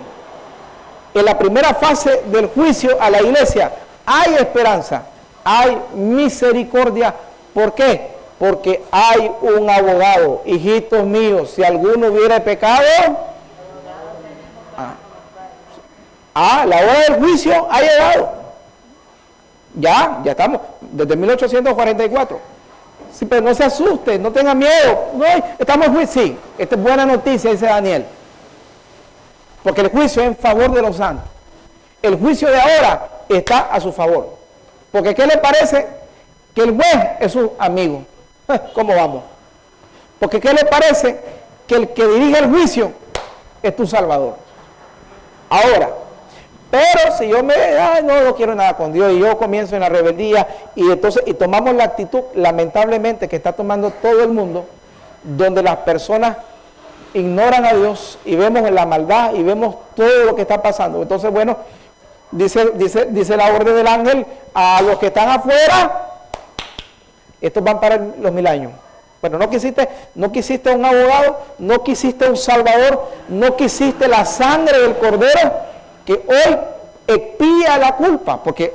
en la primera fase del juicio a la iglesia, hay esperanza, hay misericordia. ¿Por qué? Porque hay un abogado. Hijitos míos, si alguno hubiera pecado, la hora del juicio ha llegado. Ya estamos, desde 1844. Sí, pero no se asusten, no tengan miedo. No, estamos en juicio. Sí, esta es buena noticia, dice Daniel. Porque el juicio es en favor de los santos. El juicio de ahora está a su favor. Porque ¿qué le parece? Que el juez es su amigo. ¿Cómo vamos? Porque ¿qué le parece? Que el que dirige el juicio es tu salvador. Ahora, pero si yo no quiero nada con Dios y yo comienzo en la rebeldía y tomamos la actitud, lamentablemente, que está tomando todo el mundo, donde las personas ignoran a Dios y vemos la maldad y vemos todo lo que está pasando. Entonces, bueno, dice la orden del ángel a los que están afuera, estos van para los 1000 años. Bueno, no quisiste un abogado, no quisiste un salvador, no quisiste la sangre del cordero que hoy expía la culpa, porque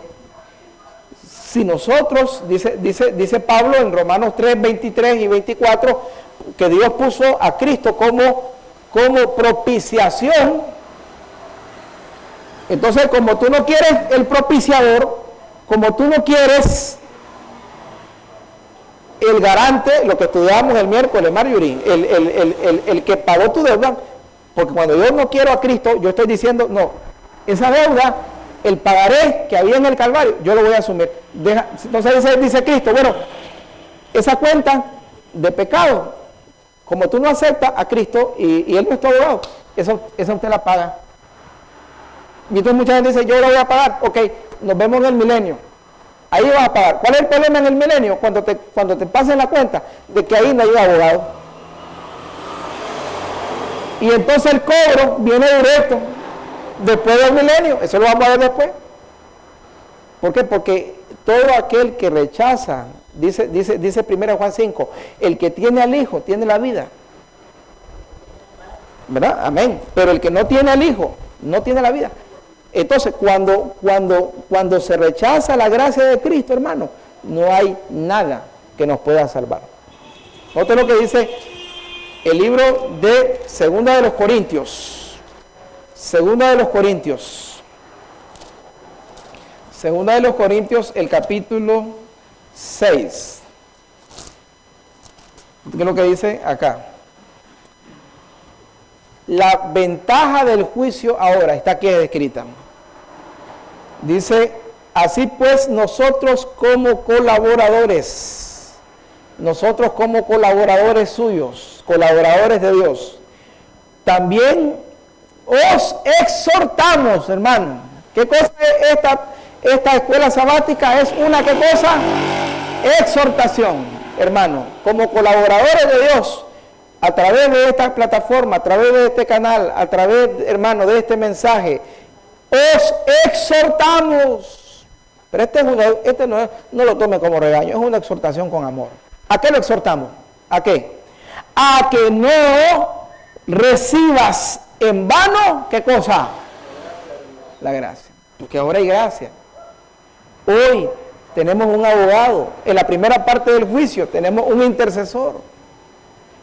si nosotros, dice Pablo en Romanos 3, 23 y 24, que Dios puso a Cristo como propiciación. Entonces, como tú no quieres el propiciador, como tú no quieres el garante, lo que estudiamos el miércoles, Marjorie, el que pagó tu deuda, porque cuando yo no quiero a Cristo, yo estoy diciendo, no, esa deuda, el pagaré que había en el Calvario, yo lo voy a asumir. Entonces dice Cristo, bueno, esa cuenta de pecado, como tú no aceptas a Cristo y Él no es tu abogado, esa usted la paga. Y entonces mucha gente dice, yo lo voy a pagar, ok, nos vemos en el milenio. Ahí vas a pagar. ¿Cuál es el problema en el milenio? Cuando te pasen la cuenta de que ahí no hay abogado. Y entonces el cobro viene directo después del milenio. Eso lo vamos a ver después. ¿Por qué? Porque todo aquel que rechaza, dice 1 Juan 5, el que tiene al Hijo tiene la vida. ¿Verdad? Amén. Pero el que no tiene al Hijo no tiene la vida. Entonces, cuando se rechaza la gracia de Cristo, hermano, no hay nada que nos pueda salvar. Note lo que dice el libro de Segunda de los Corintios. Segunda de los Corintios, el capítulo 6. ¿Qué es lo que dice acá? La ventaja del juicio ahora está aquí descrita. Dice, así pues nosotros como colaboradores suyos, colaboradores de Dios, también os exhortamos, hermano. ¿Qué cosa es esta escuela sabática? Es una, ¿qué cosa? Exhortación, hermano, como colaboradores de Dios, a través de esta plataforma, a través de este canal, a través, hermano, de este mensaje, os exhortamos. Pero este no lo tome como regaño, es una exhortación con amor. ¿A qué lo exhortamos? ¿A qué? A que no recibas en vano, ¿qué cosa? La gracia. Porque ahora hay gracia. Hoy tenemos un abogado. En la primera parte del juicio tenemos un intercesor.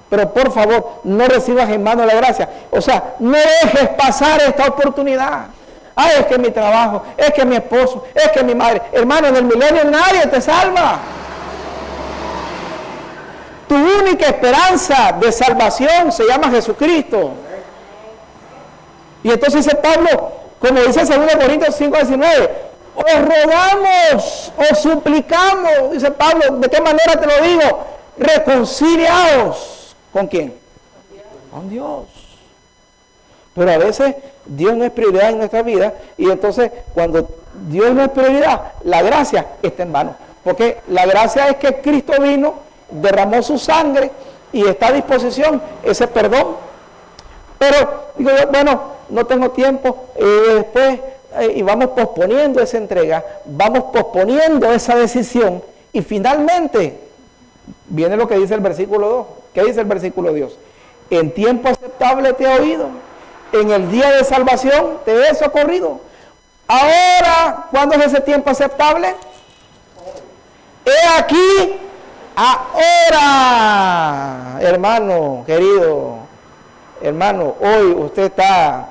Pero por favor, no recibas en vano la gracia. O sea, no dejes pasar esta oportunidad. Ay, es que mi trabajo, es que mi esposo, es que mi madre. Hermano, en el milenio nadie te salva. Tu única esperanza de salvación se llama Jesucristo. Y entonces dice Pablo, como dice 2 Corintios 5:19, os rogamos, os suplicamos, dice Pablo, ¿de qué manera te lo digo? Reconciliaos. ¿Con quién? Con Dios. Pero a veces Dios no es prioridad en nuestra vida, y entonces cuando Dios no es prioridad, la gracia está en vano. Porque la gracia es que Cristo vino, derramó su sangre y está a disposición ese perdón. Pero digo yo, bueno, no tengo tiempo, después y vamos posponiendo esa entrega, vamos posponiendo esa decisión y finalmente viene lo que dice el versículo 2. ¿Qué dice el versículo 2? En tiempo aceptable te he oído, en el día de salvación te he socorrido. Ahora, ¿cuándo es ese tiempo aceptable? He aquí, ahora, hermano, querido, hermano, hoy usted está,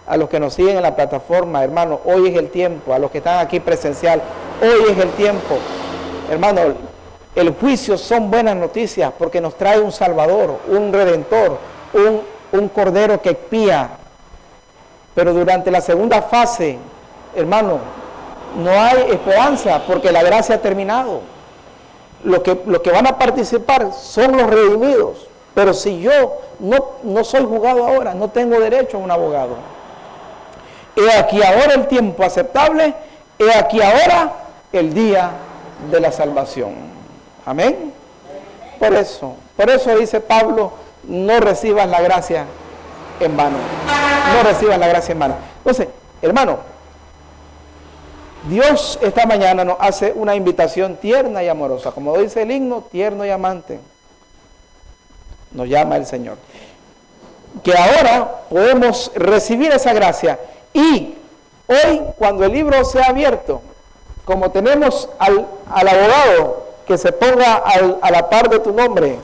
a los que nos siguen en la plataforma, hermano, hoy es el tiempo, a los que están aquí presencial, hoy es el tiempo, hermano, el juicio son buenas noticias porque nos trae un Salvador, un Redentor, un Cordero que expía, pero durante la segunda fase, hermano, no hay esperanza porque la gracia ha terminado. Los que van a participar son los redimidos, pero si yo no soy juzgado ahora, no tengo derecho a un abogado. He aquí ahora el tiempo aceptable, he aquí ahora el día de la salvación. Amén. Por eso dice Pablo, no recibas la gracia en vano. No recibas la gracia en vano. Entonces, hermano, Dios esta mañana nos hace una invitación tierna y amorosa. Como dice el himno, tierno y amante. Nos llama el Señor. Que ahora podemos recibir esa gracia. Y hoy, cuando el libro sea abierto, como tenemos al abogado que se ponga a la par de tu nombre,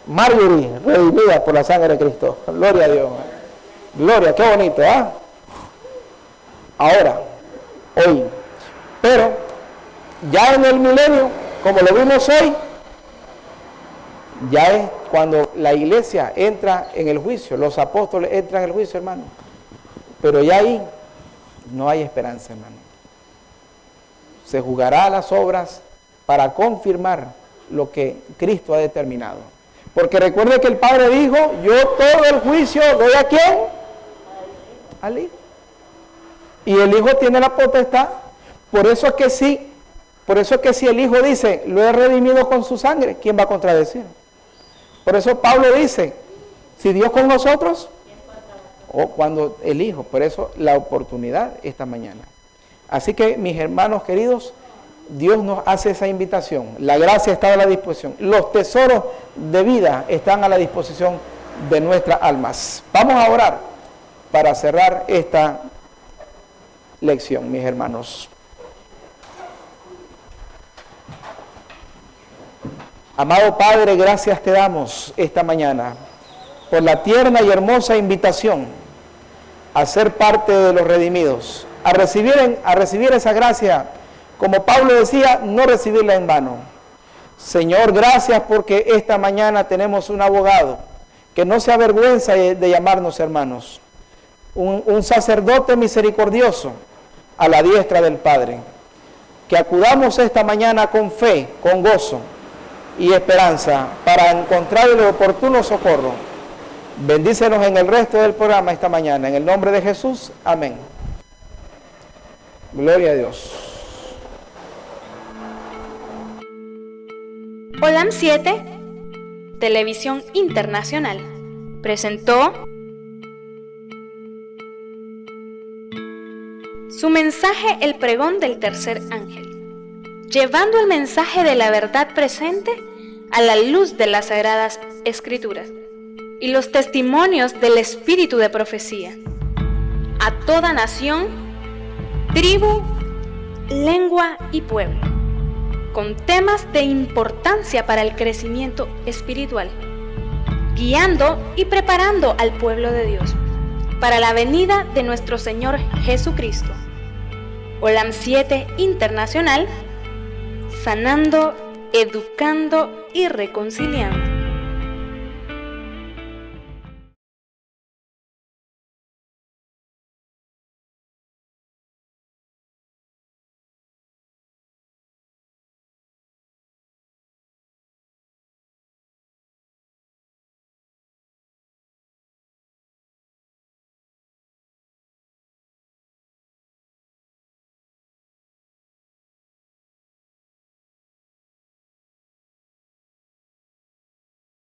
Marjorie, redimida por la sangre de Cristo. Gloria a Dios. Gloria, qué bonito, ¿ah? Ahora, hoy. Pero ya en el milenio, como lo vimos hoy, ya es cuando la iglesia entra en el juicio, los apóstoles entran en el juicio, hermano. Pero ya ahí no hay esperanza, hermano. Se juzgará las obras para confirmar lo que Cristo ha determinado. Porque recuerde que el Padre dijo, yo todo el juicio doy ¿a quién? Al Hijo. Y el Hijo tiene la potestad. Por eso es que si el Hijo dice, lo he redimido con su sangre, ¿quién va a contradecir? Por eso Pablo dice, si Dios con nosotros, o cuando el Hijo, por eso la oportunidad esta mañana. Así que mis hermanos queridos, Dios nos hace esa invitación, la gracia está a la disposición, los tesoros de vida están a la disposición de nuestras almas. Vamos a orar para cerrar esta lección, mis hermanos. Amado Padre, gracias te damos esta mañana por la tierna y hermosa invitación a ser parte de los redimidos, a recibir esa gracia, como Pablo decía, no recibirla en vano. Señor, gracias porque esta mañana tenemos un abogado que no se avergüenza de llamarnos hermanos, un sacerdote misericordioso a la diestra del Padre. Que acudamos esta mañana con fe, con gozo y esperanza para encontrar el oportuno socorro. Bendícenos en el resto del programa esta mañana. En el nombre de Jesús, amén. Gloria a Dios. Olam 7, Televisión Internacional, presentó su mensaje El pregón del tercer ángel, llevando el mensaje de la verdad presente a la luz de las Sagradas Escrituras y los testimonios del espíritu de profecía, a toda nación, tribu, lengua y pueblo, con temas de importancia para el crecimiento espiritual, guiando y preparando al pueblo de Dios para la venida de nuestro Señor Jesucristo. Olam 7 Internacional, sanando, educando y reconciliando.